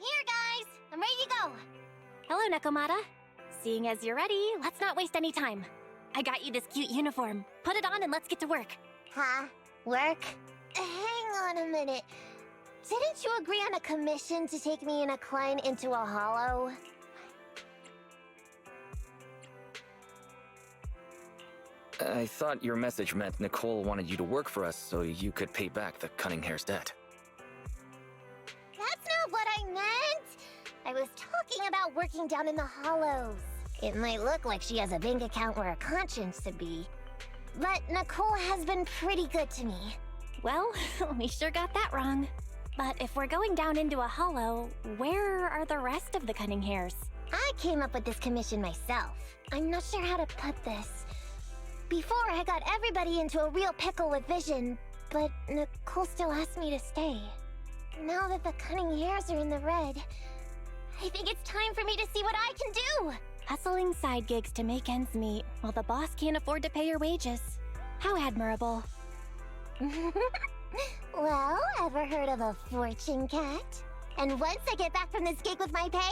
here, guys! I'm ready to go! Hello, Nekomata. Seeing as you're ready, let's not waste any time. I got you this cute uniform. Put it on and let's get to work. Huh? Work? Hang on a minute. Didn't you agree on a commission to take me and a client into a hollow? I thought your message meant Nicole wanted you to work for us so you could pay back the cunning hair's debt. That's not what I meant! I was talking about working down in the hollows. It might look like she has a bank account where a conscience should be, but Nicole has been pretty good to me. Well, we sure got that wrong. But if we're going down into a hollow, where are the rest of the cunning hairs? I came up with this commission myself. I'm not sure how to put this. Before, I got everybody into a real pickle with vision, but Nicole still asked me to stay. Now that the cunning hairs are in the red, I think it's time for me to see what I can do! Hustling side gigs to make ends meet, while the boss can't afford to pay your wages. How admirable. Well, ever heard of a fortune cat? And once I get back from this gig with my pay,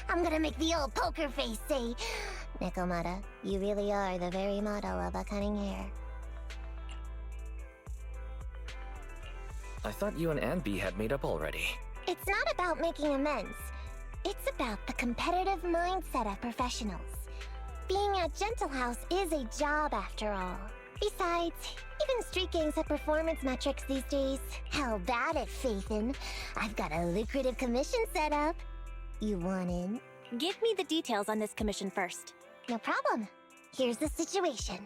I'm gonna make the old poker face say, Nekomata, you really are the very model of a cunning hair. I thought you and Anby had made up already. It's not about making amends. It's about the competitive mindset of professionals. Being at Gentle House is a job after all. Besides, even street gangs have performance metrics these days. How about it, Faithin? I've got a lucrative commission set up. You want in? Give me the details on this commission first. No problem. Here's the situation.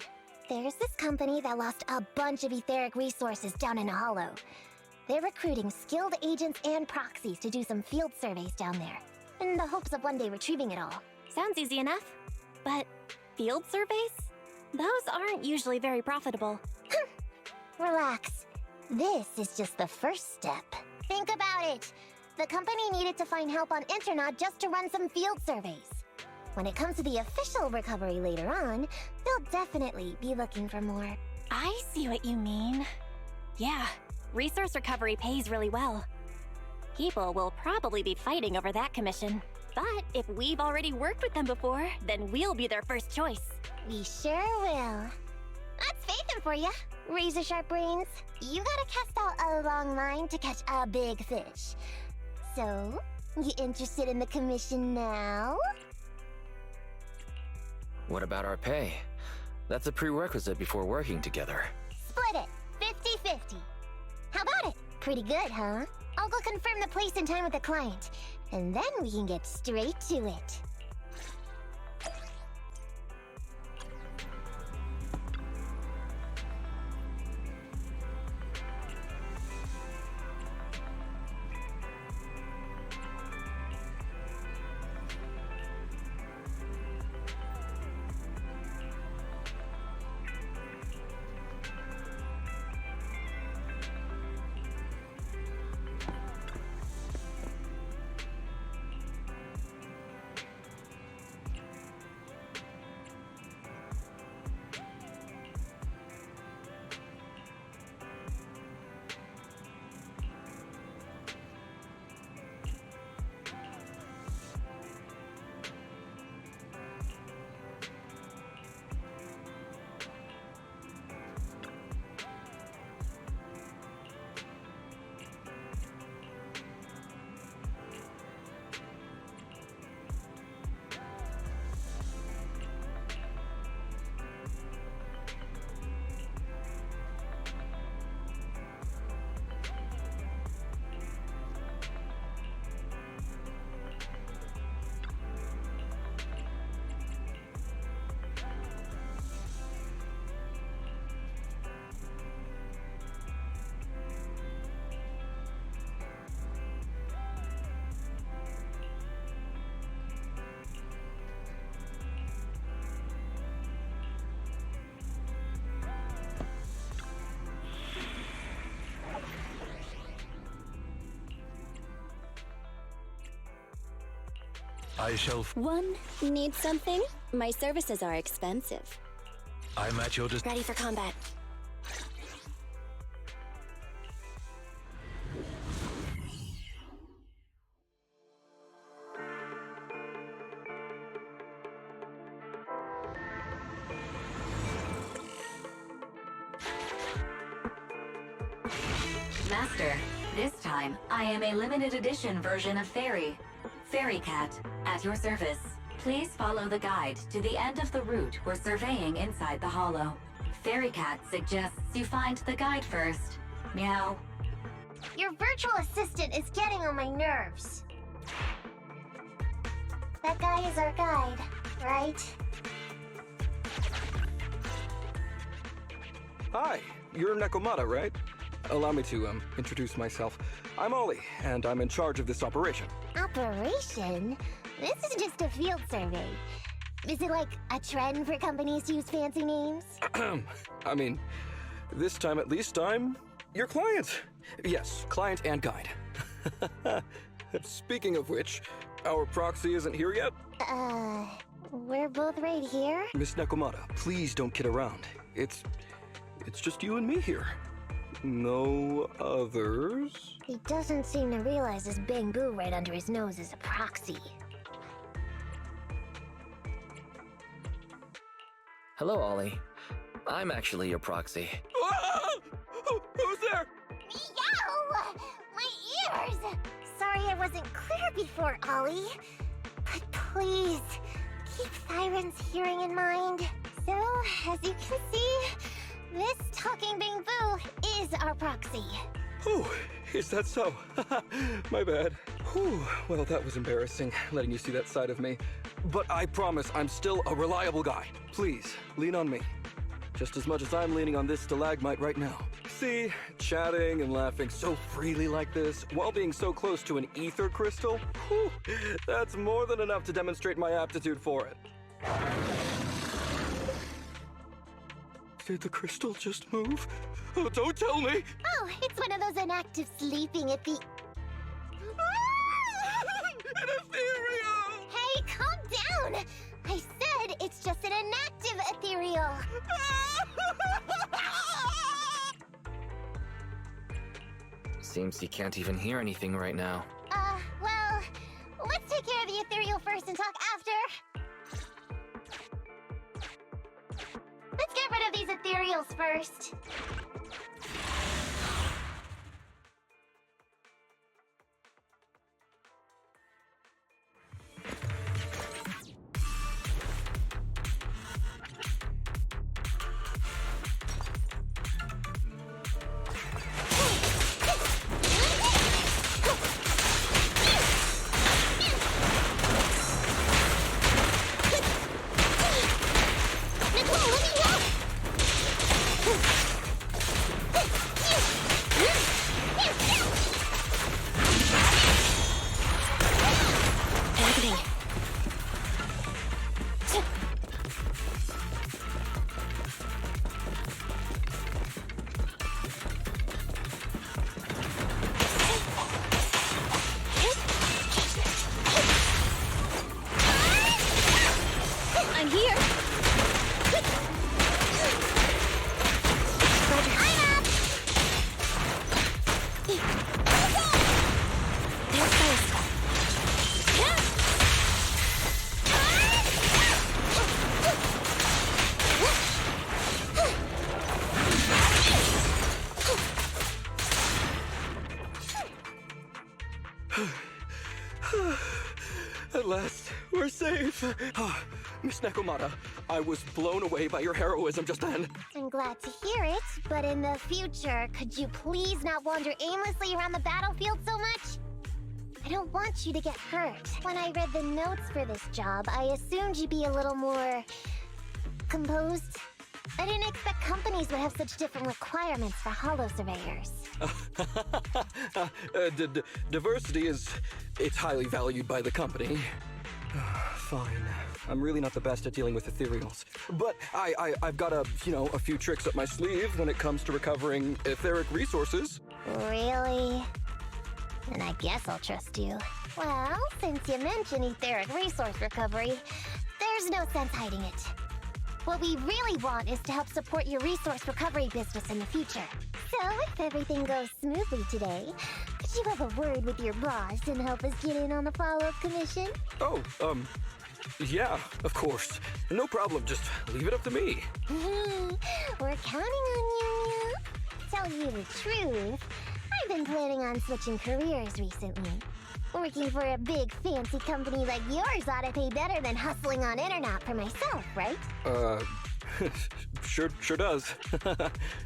There's this company that lost a bunch of etheric resources down in a hollow. They're recruiting skilled agents and proxies to do some field surveys down there, in the hopes of one day retrieving it all. Sounds easy enough. But field surveys? Those aren't usually very profitable. Relax. This is just the first step. Think about it. The company needed to find help on Internaut just to run some field surveys. When it comes to the official recovery later on, they'll definitely be looking for more. I see what you mean. Yeah, resource recovery pays really well. People will probably be fighting over that commission. But if we've already worked with them before, then we'll be their first choice. We sure will. That's Faithin for ya. Razor sharp brains. You gotta cast out a long line to catch a big fish. So, you interested in the commission now? What about our pay? That's a prerequisite before working together. Split it, 50-50. How about it? Pretty good, huh? I'll go confirm the place and time with the client, and then we can get straight to it. I shall. One, need something? My services are expensive. I'm at your Ready for combat. Master, this time I am a limited edition version of Fairy. Fairy Cat, at your service. Please follow the guide to the end of the route we're surveying inside the hollow. Fairy Cat suggests you find the guide first. Meow. Your virtual assistant is getting on my nerves. That guy is our guide, right? Hi, you're Nekomata, right? Allow me to, introduce myself. I'm Ollie, and I'm in charge of this operation. Operation? This is just a field survey. Is it like a trend for companies to use fancy names? I mean, this time at least I'm your client. Yes, client and guide. Speaking of which, our proxy isn't here yet? We're both right here? Miss Nekomata, please don't kid around. It's just you and me here. No others? He doesn't seem to realize this bamboo right under his nose is a proxy. Hello, Ollie. I'm actually your proxy. Who's there? Meow! My ears! Sorry I wasn't clear before, Ollie. But please, keep Siren's hearing in mind. So, as you can see, this talking bamboo is our proxy. Oh, is that so? My bad. Whew, well, that was embarrassing, letting you see that side of me. But I promise I'm still a reliable guy. Please, lean on me. Just as much as I'm leaning on this stalagmite right now. See, chatting and laughing so freely like this, while being so close to an ether crystal, whew, that's more than enough to demonstrate my aptitude for it. Did the crystal just move? Oh, don't tell me! Oh, it's one of those inactive sleeping at the... An ethereal! Hey, calm down! I said it's just an inactive ethereal. Seems he can't even hear anything right now. Well, let's take care of the ethereal first and talk after. Let's get rid of these ethereals first. I'm here. They're close. At last, we're safe. Miss Nekomata, I was blown away by your heroism just then. I'm glad to hear it, but in the future, could you please not wander aimlessly around the battlefield so much? I don't want you to get hurt. When I read the notes for this job, I assumed you'd be a little more... composed. I didn't expect companies would have such different requirements for hollow surveyors. Diversity it's highly valued by the company. Fine. I'm really not the best at dealing with ethereals. But I've got a few tricks up my sleeve when it comes to recovering etheric resources. Really? And I guess I'll trust you. Well, since you mentioned etheric resource recovery, there's no sense hiding it. What we really want is to help support your resource recovery business in the future. So, if everything goes smoothly today, could you have a word with your boss and help us get in on the follow-up commission? Oh, yeah, of course. No problem, just leave it up to me. We're counting on you, Mew. Tell you the truth, been planning on switching careers recently. Working for a big fancy company like yours ought to pay better than hustling on internet for myself, right? Sure does.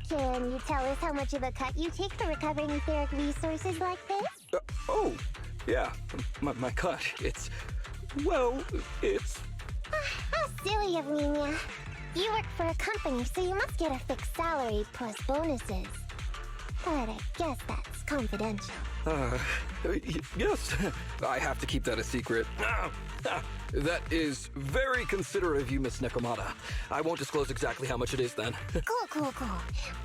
Can you tell us how much of a cut you take for recovering etheric resources like this? Oh, yeah, my cut. Well, it's... How silly of me, Mia. You work for a company, so you must get a fixed salary plus bonuses. But I guess that's confidential. Yes. I have to keep that a secret. That is very considerate of you, Miss Nekomata. I won't disclose exactly how much it is then. Cool.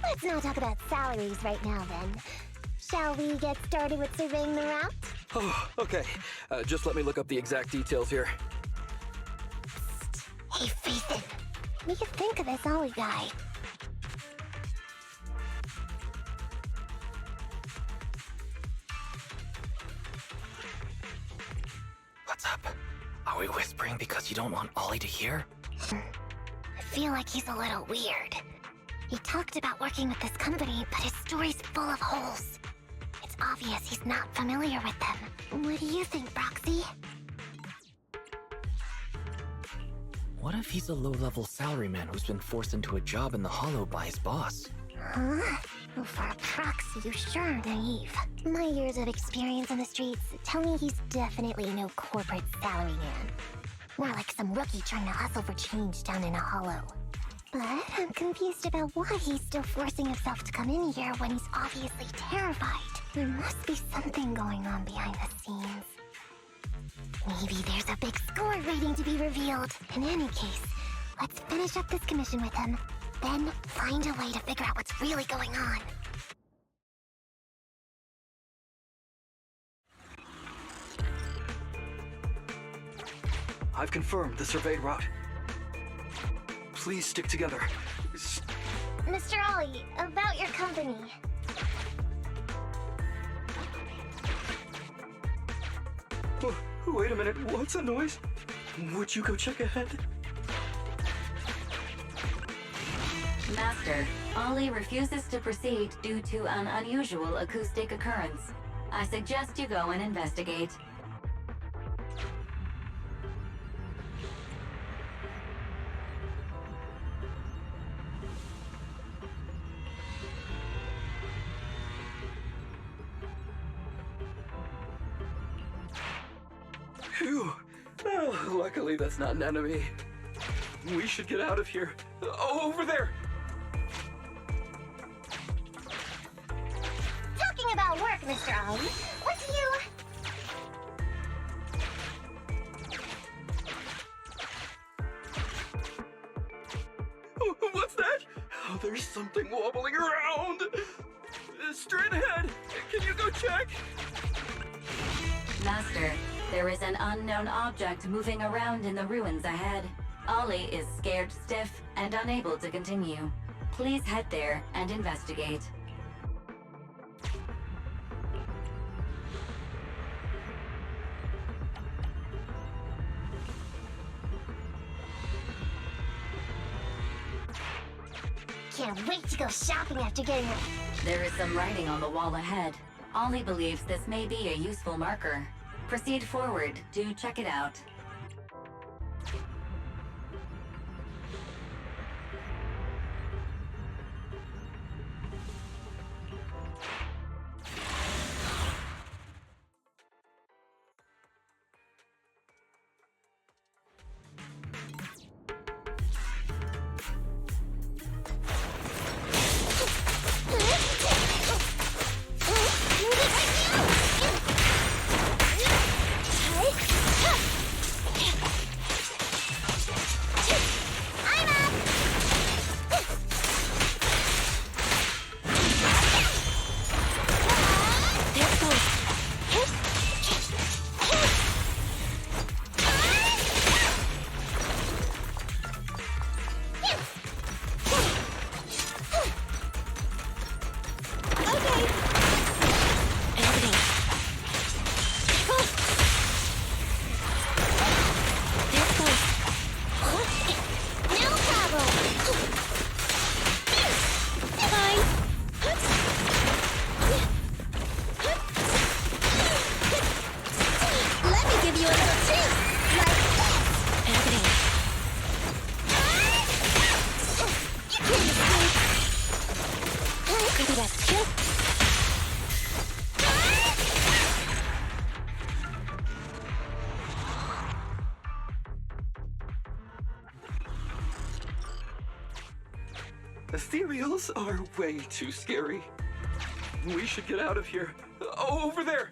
Let's not talk about salaries right now, then. Shall we get started with surveying the route? Oh, okay. Just let me look up the exact details here. Hey, Faison. What do you think of this Ollie guy? What's up? Are we whispering because you don't want Ollie to hear? I feel like he's a little weird. He talked about working with this company, but his story's full of holes. It's obvious he's not familiar with them. What do you think, Broxy? What if he's a low-level salaryman who's been forced into a job in the Hollow by his boss? Huh? Well, for a proxy, you sure are naive. My years of experience on the streets tell me he's definitely no corporate salaryman. More like some rookie trying to hustle for change down in a hollow. But I'm confused about why he's still forcing himself to come in here when he's obviously terrified. There must be something going on behind the scenes. Maybe there's a big score waiting to be revealed. In any case, let's finish up this commission with him, then find a way to figure out what's really going on. I've confirmed the surveyed route. Please stick together. Mr. Ollie, about your company. Oh, wait a minute, what's that noise? Would you go check ahead? Master, Ollie refuses to proceed due to an unusual acoustic occurrence. I suggest you go and investigate. Phew. Oh, luckily that's not an enemy. We should get out of here. Oh, over there! Talking about work, Mr. Ollie, what do you... Oh, what's that? Oh, there's something wobbling around! Straight ahead! Can you go check? Master, there is an unknown object moving around in the ruins ahead. Ollie is scared stiff and unable to continue. Please head there and investigate. Can't wait to go shopping after getting her. There is some writing on the wall ahead. Ollie believes this may be a useful marker. Proceed forward to check it out. Copy that. Ethereals are way too scary. We should get out of here. Oh, over there!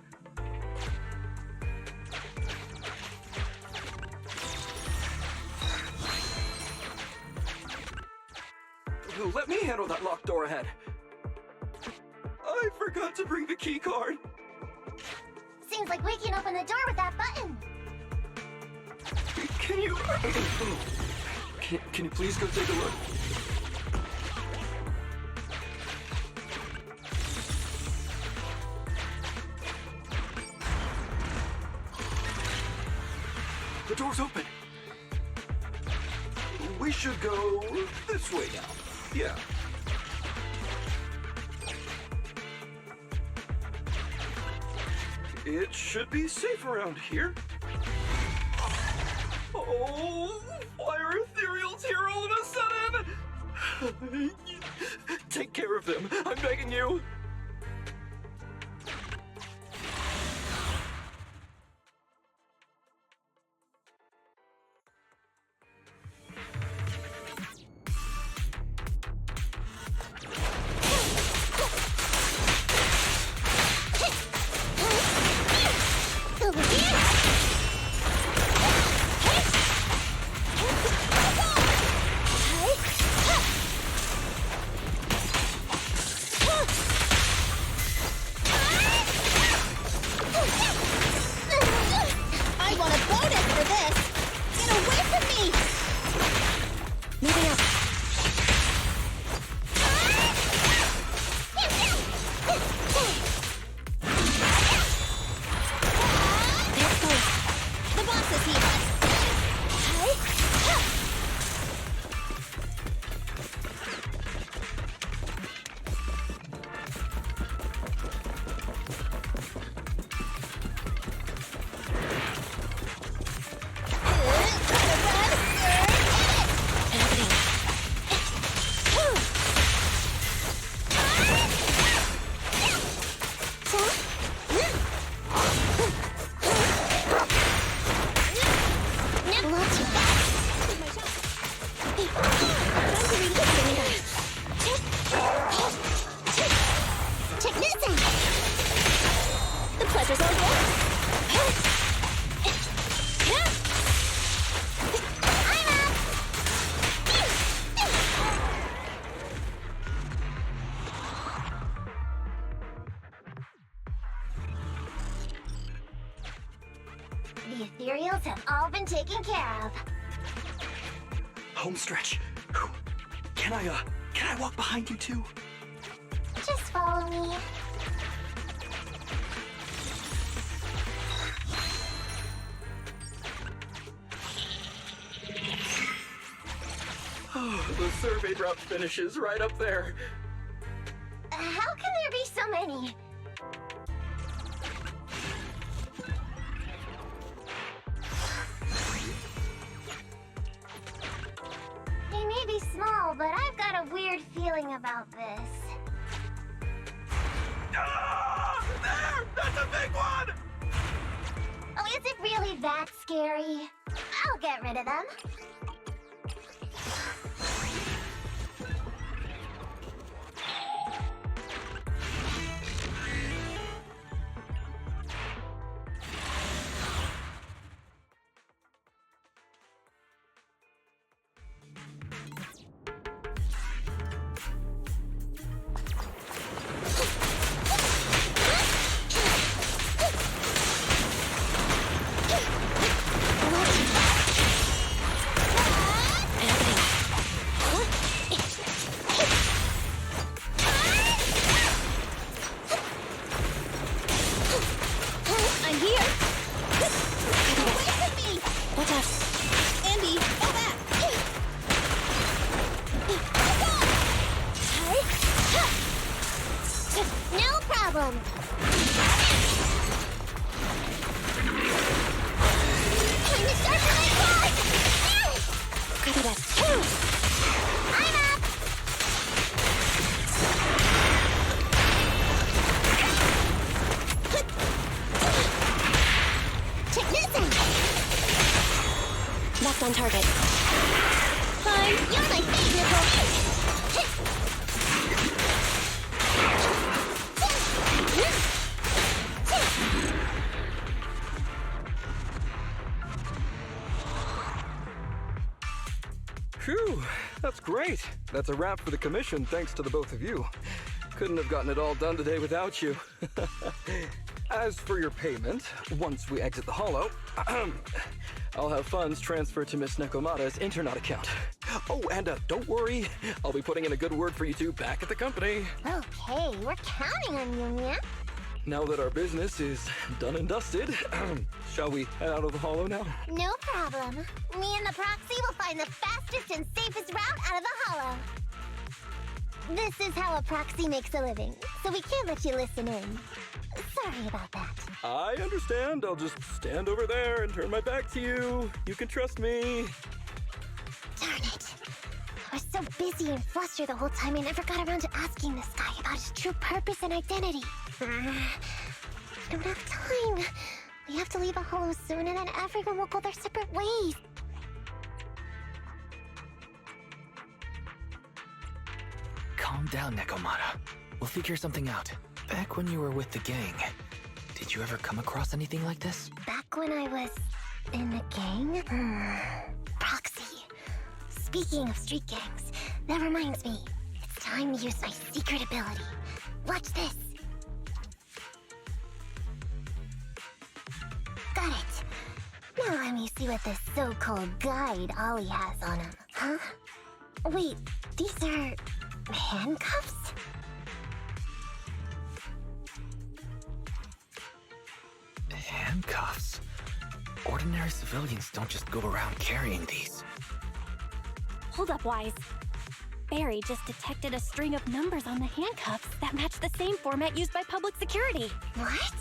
Let me handle that locked door ahead. I forgot to bring the key card. Seems like we can open the door with that button. Can you... Can you please go take a look? The door's open. We should go this way now. Yeah. It should be safe around here. Oh, why are ethereals here all of a sudden? Take care of them. I'm begging you. I want a bonus for this! Get away from me! Moving up. They're close. The boss is here. The pleasure's all yours. The ethereals have all been taken care of. Home stretch. Can I walk behind you too? Just follow me. Oh, the survey route finishes right up there. How can there be so many? They may be small, but I've got a weird feeling about this. Ah! There! That's a big one! Oh, is it really that scary? I'll get rid of them. I'm here! Away from me! Watch out! Andy, fall back! No problem. Time to start the night clock! Copy that. I'm up! Almost on target. Fine, you're my fate, Nicole. Phew, that's great. That's a wrap for the commission, thanks to the both of you. Couldn't have gotten it all done today without you. As for your payment, once we exit the hollow, I'll have funds transferred to Miss Nekomata's internet account. Oh, and don't worry, I'll be putting in a good word for you two back at the company. Okay, we're counting on you, Mia. Now that our business is done and dusted, shall we head out of the hollow now? No problem. Me and the proxy will find the fastest and safest route out of the hollow. This is how a proxy makes a living, so we can't let you listen in. Sorry about that. I understand. I'll just stand over there and turn my back to you. You can trust me. Darn it. I was so busy and flustered the whole time I never got around to asking this guy about his true purpose and identity. I don't have time. We have to leave a hollow soon and then everyone will go their separate ways. Calm down, Nekomata. We'll figure something out. Back when you were with the gang, did you ever come across anything like this? Back when I was in the gang? Proxy. Speaking of street gangs, that reminds me. It's time to use my secret ability. Watch this. Got it. Now let me see what this so-called guide Ollie has on him. Huh? Wait, these are handcuffs? Handcuffs? Ordinary civilians don't just go around carrying these. Hold up, Wise. Barry just detected a string of numbers on the handcuffs that match the same format used by public security. What?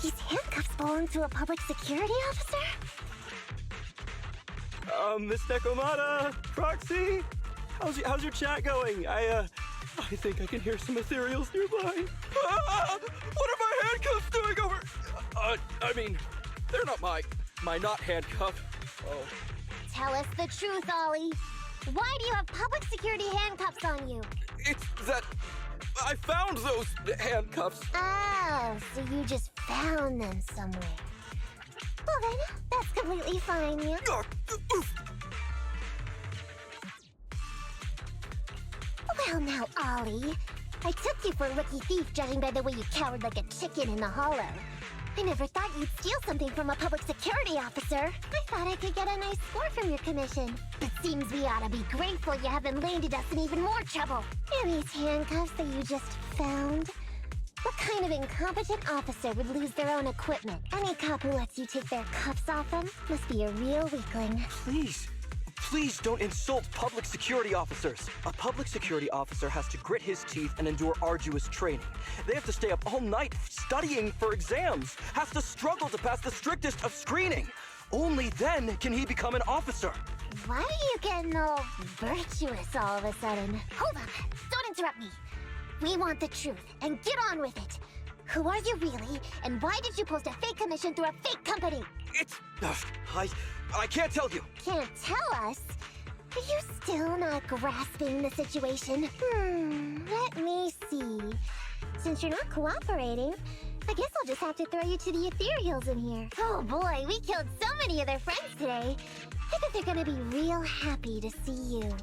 These handcuffs belong to a public security officer? Miss Nekomata, Proxy, how's your chat going? I think I can hear some ethereals nearby. Ah, what are my handcuffs doing over? I mean, they're not my not handcuff. Oh. Tell us the truth, Ollie. Why do you have public security handcuffs on you? It's that I found those handcuffs. Oh, so you just found them somewhere. Well then, that's completely fine, yeah? Well now, Ollie. I took you for a rookie thief judging by the way you cowered like a chicken in the hollow. I never thought you'd steal something from a public security officer. I thought I could get a nice score from your commission. But seems we ought to be grateful you haven't landed us in even more trouble. And these handcuffs that you just found? What kind of incompetent officer would lose their own equipment? Any cop who lets you take their cuffs off them must be a real weakling. Please don't insult public security officers. A public security officer has to grit his teeth and endure arduous training. They have to stay up all night studying for exams, has to struggle to pass the strictest of screening. Only then can he become an officer. Why are you getting all virtuous all of a sudden? Hold up! Don't interrupt me! We want the truth, and get on with it! Who are you really, and why did you post a fake commission through a fake company? I can't tell you. Can't tell us? Are you still not grasping the situation? Let me see. Since you're not cooperating, I guess I'll just have to throw you to the ethereals in here. Oh boy, we killed so many of their friends today. I bet they're gonna be real happy to see you.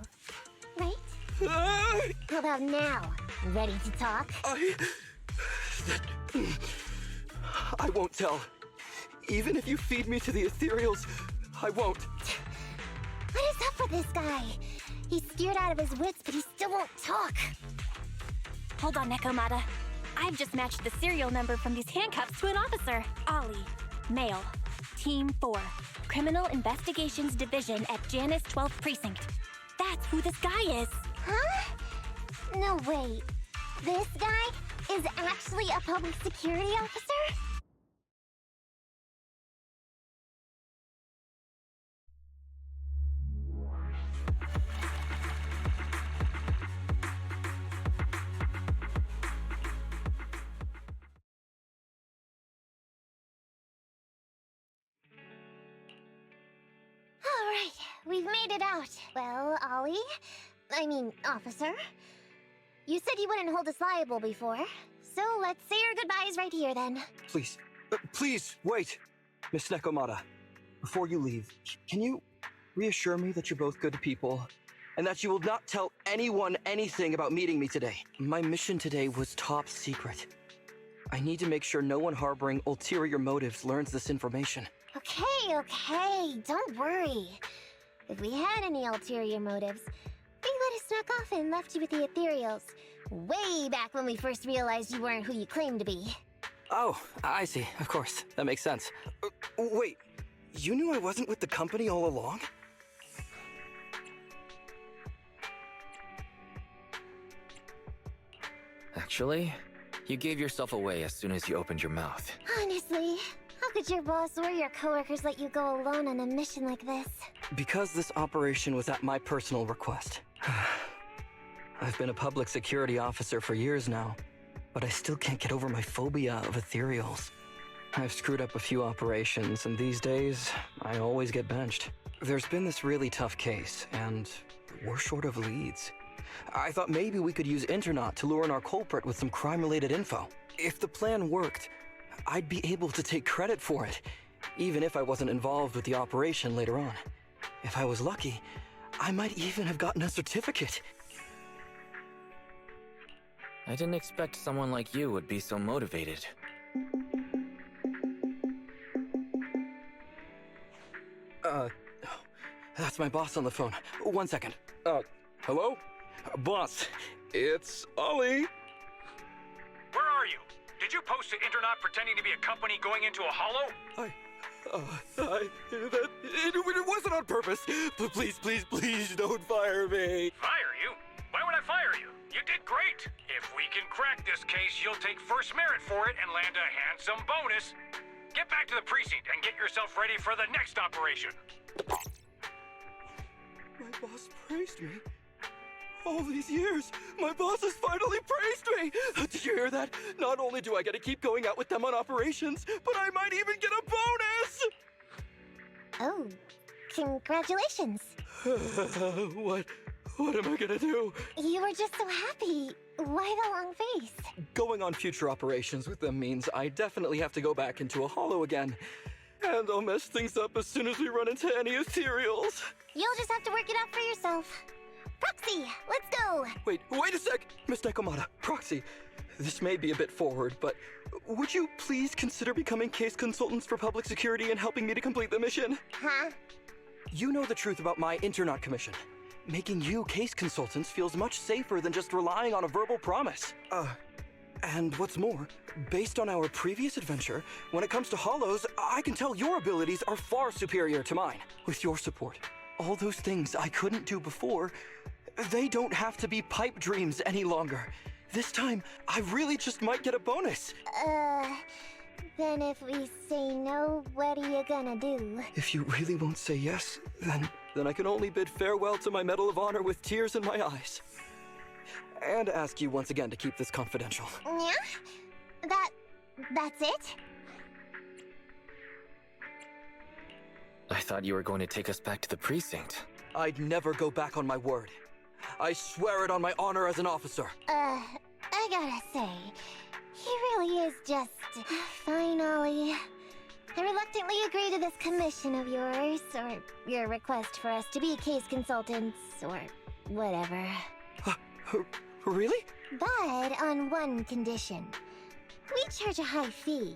Right? How about now? Ready to talk? I won't tell. Even if you feed me to the ethereals, I won't. What is up with this guy? He's scared out of his wits, but he still won't talk. Hold on, Nekomata. I've just matched the serial number from these handcuffs to an officer. Ollie, male, Team 4, Criminal Investigations Division at Janus 12th Precinct. That's who this guy is. Huh? No, wait. This guy is actually a public security officer? All right. we've made it out. Well, officer. You said you wouldn't hold us liable before, so let's say our goodbyes right here then. Please, please, wait. Miss Nekomata, before you leave, can you reassure me that you're both good people, and that you will not tell anyone anything about meeting me today? My mission today was top secret. I need to make sure no one harboring ulterior motives learns this information. Okay, don't worry. If we had any ulterior motives, they let us snuck off and left you with the ethereals. Way back when we first realized you weren't who you claimed to be. Oh, I see. Of course. That makes sense. Wait, you knew I wasn't with the company all along? Actually, you gave yourself away as soon as you opened your mouth. Honestly, how could your boss or your coworkers let you go alone on a mission like this? Because this operation was at my personal request. I've been a public security officer for years now, but I still can't get over my phobia of ethereals. I've screwed up a few operations, and these days, I always get benched. There's been this really tough case, and we're short of leads. I thought maybe we could use Internaut to lure in our culprit with some crime-related info. If the plan worked, I'd be able to take credit for it, even if I wasn't involved with the operation later on. If I was lucky, I might even have gotten a certificate. I didn't expect someone like you would be so motivated. That's my boss on the phone. 1 second. Hello? Boss, it's Ollie. Where are you? Did you post to Internaut pretending to be a company going into a hollow? It wasn't on purpose. Please don't fire me. Fire you? Why would I fire you? You did great. If we can crack this case, you'll take first merit for it and land a handsome bonus. Get back to the precinct and get yourself ready for the next operation. My boss praised me. All these years, my boss has finally praised me! Did you hear that? Not only do I get to keep going out with them on operations, but I might even get a bonus! Oh, congratulations. What am I gonna do? You were just so happy. Why the long face? Going on future operations with them means I definitely have to go back into a hollow again. And I'll mess things up as soon as we run into any ethereals. You'll just have to work it out for yourself. Proxy, let's go! Wait a sec! Miss Nekomata, Proxy, this may be a bit forward, but would you please consider becoming case consultants for public security and helping me to complete the mission? Huh? You know the truth about my Internaut commission. Making you case consultants feels much safer than just relying on a verbal promise. And what's more, based on our previous adventure, when it comes to hollows, I can tell your abilities are far superior to mine. With your support, all those things I couldn't do before, they don't have to be pipe dreams any longer. This time, I really just might get a bonus. Then if we say no, what are you gonna do? If you really won't say yes, then I can only bid farewell to my Medal of Honor with tears in my eyes. And ask you once again to keep this confidential. Yeah? That's it? I thought you were going to take us back to the precinct. I'd never go back on my word. I swear it on my honor as an officer. I gotta say, he really is just... Fine, Ollie. I reluctantly agree to this commission of yours, or your request for us to be case consultants, or whatever. Really? But on one condition. We charge a high fee.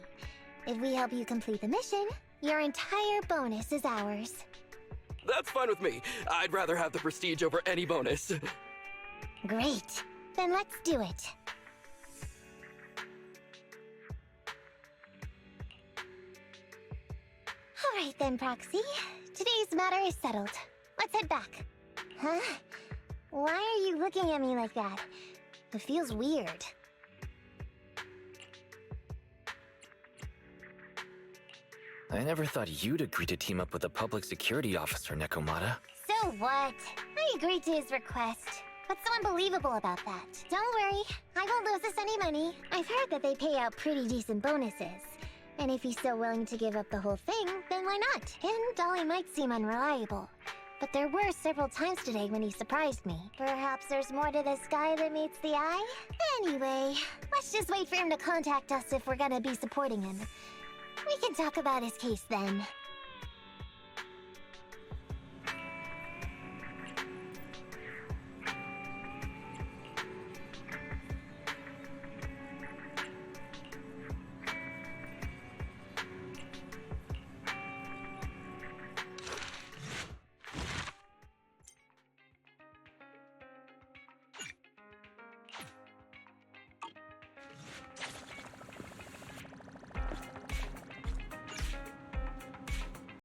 If we help you complete the mission, your entire bonus is ours. That's fine with me. I'd rather have the prestige over any bonus. Great. Then let's do it. Alright then, Proxy. Today's matter is settled. Let's head back. Huh? Why are you looking at me like that? It feels weird. I never thought you'd agree to team up with a public security officer, Nekomata. So what? I agreed to his request. What's so unbelievable about that? Don't worry, I won't lose us any money. I've heard that they pay out pretty decent bonuses. And if he's so willing to give up the whole thing, then why not? And Dolly might seem unreliable. But there were several times today when he surprised me. Perhaps there's more to this guy than meets the eye? Anyway, let's just wait for him to contact us if we're gonna be supporting him. We can talk about his case then.